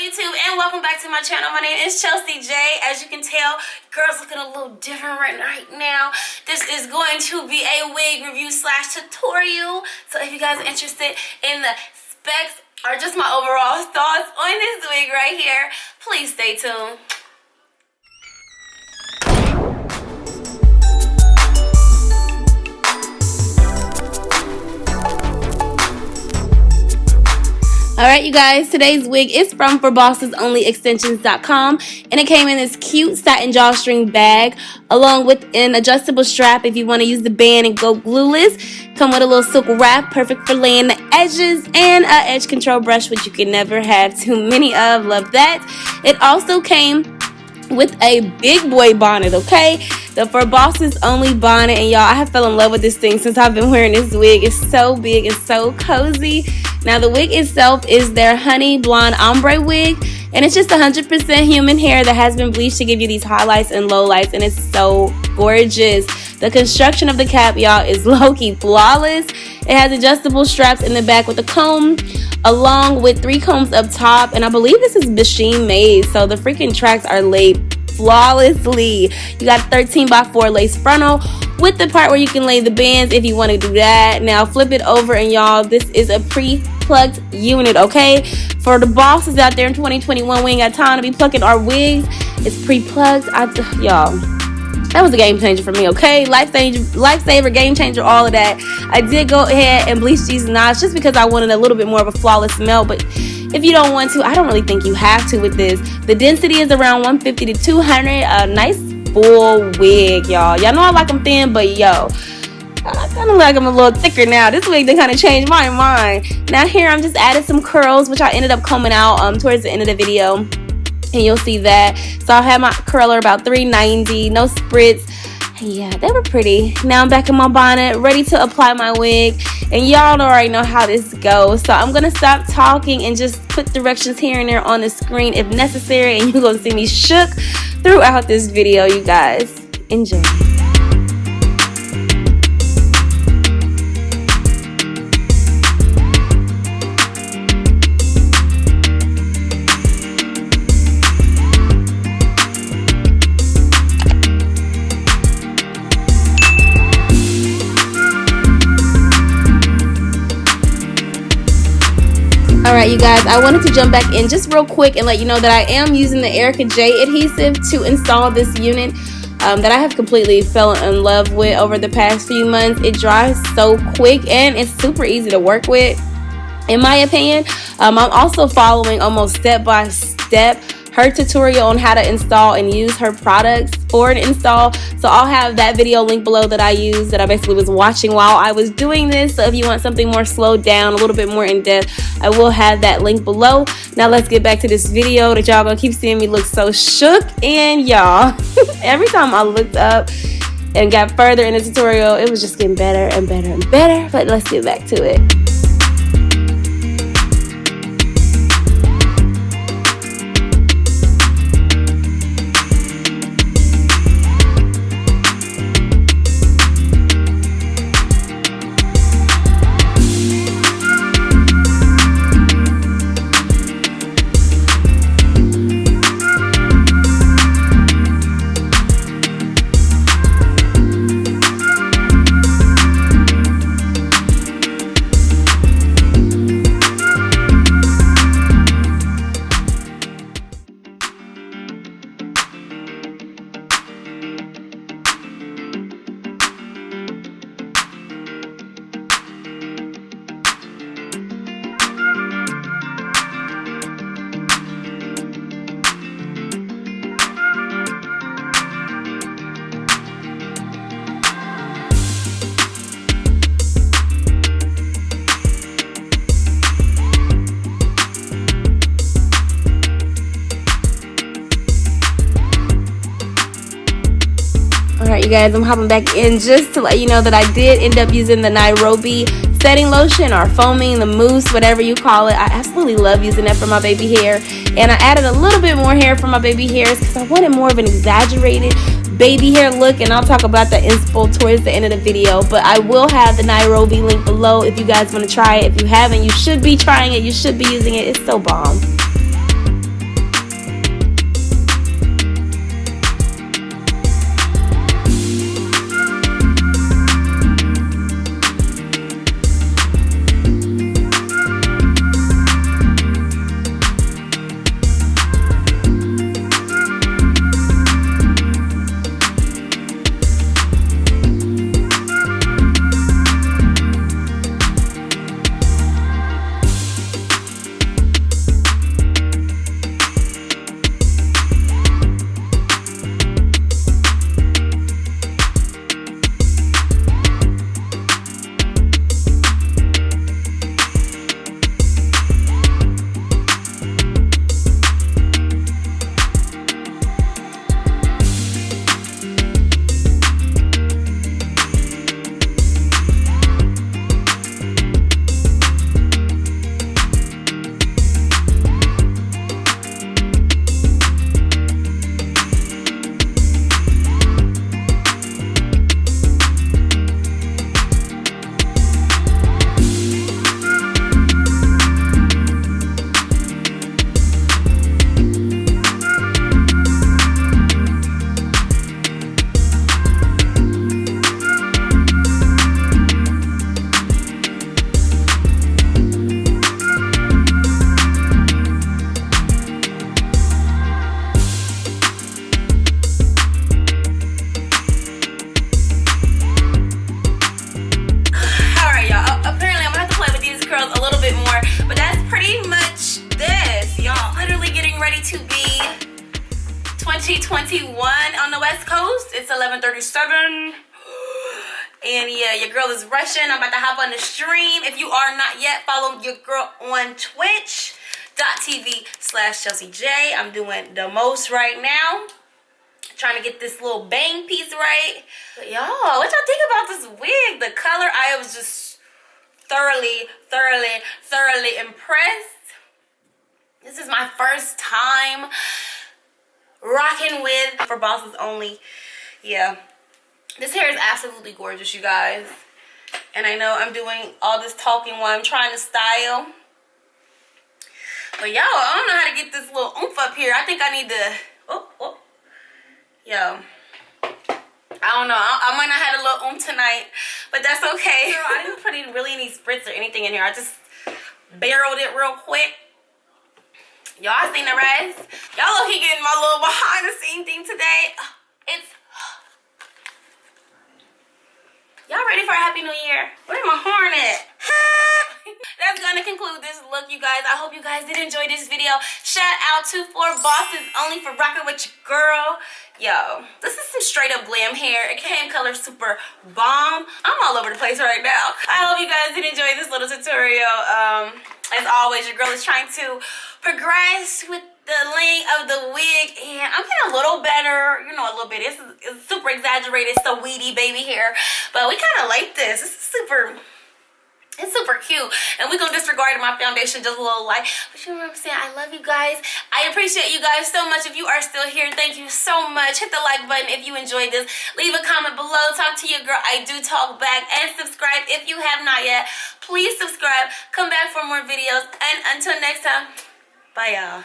YouTube, and welcome back to my channel. My name is Chelsea J. As you can tell, girl's looking a little different right now. This is going to be a wig review / tutorial. So if you guys are interested in the specs or just my overall thoughts on this wig right here, please stay tuned. Alright, you guys, today's wig is from FBOextensions.com, and it came in this cute satin drawstring bag along with an adjustable strap if you want to use the band and go glueless. Come with a little silk wrap, perfect for laying the edges, and an edge control brush, which you can never have too many of. Love that. It also came with a big boy bonnet, okay? The For Bosses Only bonnet, and y'all, I have fell in love with this thing since I've been wearing this wig. It's so big and so cozy. Now, the wig itself is their honey blonde ombre wig, and it's just 100% human hair that has been bleached to give you these highlights and lowlights, and it's so gorgeous. The construction of the cap, y'all, is low-key flawless. It has adjustable straps in the back with a comb, along with 3 combs up top, and I believe this is machine made, so the freaking tracks are laid flawlessly. You got 13x4 lace frontal with the part where you can lay the bands if you want to do that. Now flip it over, and y'all, this is a pre-plucked unit, okay? For the bosses out there in 2021, we ain't got time to be plucking our wigs. It's pre-plucked. Y'all, that was a game changer for me, okay? Lifesaver, game changer, all of that. I did go ahead and bleach these knots just because I wanted a little bit more of a flawless melt, but if you don't want to, I don't really think you have to with this. The density is around 150 to 200. A nice full wig, y'all. Y'all know I like them thin, but yo, I kind of like them a little thicker now. This wig done kind of changed my mind. Now here I'm just adding some curls, which I ended up combing out towards the end of the video, and you'll see that. So I had my curler about 390, no spritz. Yeah, they were pretty. Now I'm back in my bonnet, ready to apply my wig, and y'all already know how this goes. So I'm gonna stop talking and just put directions here and there on the screen if necessary, and you're gonna see me shook throughout this video. You guys enjoy. Alright, you guys, I wanted to jump back in just real quick and let you know that I am using the Erica J adhesive to install this unit that I have completely fell in love with over the past few months. It dries so quick and it's super easy to work with, in my opinion. I'm also following almost step by step her tutorial on how to install and use her products for an install. So I'll have that video link below that I used, that I basically was watching while I was doing this. So if you want something more slowed down, a little bit more in depth, I will have that link below. Now let's get back to this video that y'all gonna keep seeing me look so shook. And y'all, every time I looked up and got further in the tutorial, it was just getting better and better and better. But let's get back to it. Alright, you guys, I'm hopping back in just to let you know that I did end up using the Nairobi setting lotion or foaming, the mousse, whatever you call it. I absolutely love using that for my baby hair. And I added a little bit more hair for my baby hairs because I wanted more of an exaggerated baby hair look, and I'll talk about that inspo towards the end of the video. But I will have the Nairobi link below if you guys want to try it. If you haven't, you should be trying it. You should be using it. It's so bomb. ready to be 2021 on the West Coast. It's 11:37. And yeah, your girl is rushing. I'm about to hop on the stream. If you are not yet, follow your girl on twitch.tv/ChelseaJ. I'm doing the most right now. Trying to get this little bang piece right. But y'all, what y'all think about this wig? The color, I was just thoroughly impressed. This is my first time rocking with For Bosses Only. Yeah. This hair is absolutely gorgeous, you guys. And I know I'm doing all this talking while I'm trying to style. But y'all, I don't know how to get this little oomph up here. I think I need to... Yo. I don't know. I might not have a little oomph tonight. But that's okay. Girl, I didn't put in really any spritz or anything in here. I just barreled it real quick. Y'all seen the rest? Y'all look, he getting my little behind the scene thing today. It's... Y'all ready for a Happy New Year? Where's my horn at? That's gonna conclude this look, you guys. I hope you guys did enjoy this video. Shout out to For Bosses Only for rocking with your girl. Yo, this is some straight up glam hair. It came color super bomb. I'm all over the place right now. I hope you guys did enjoy this little tutorial. As always, your girl is trying to progress with the length of the wig, and I'm getting a little better, you know, a little bit. It's super exaggerated, so weedy baby hair, but we kind of like this. It's super cute, and we're gonna disregard my foundation just a little light. But you know what I'm saying? I love you guys. I appreciate you guys so much. If you are still here, thank you so much. Hit the like button if you enjoyed this. Leave a comment below. Talk to your girl. I do talk back. And subscribe if you have not yet. Please subscribe. Come back for more videos, and until next time, bye y'all.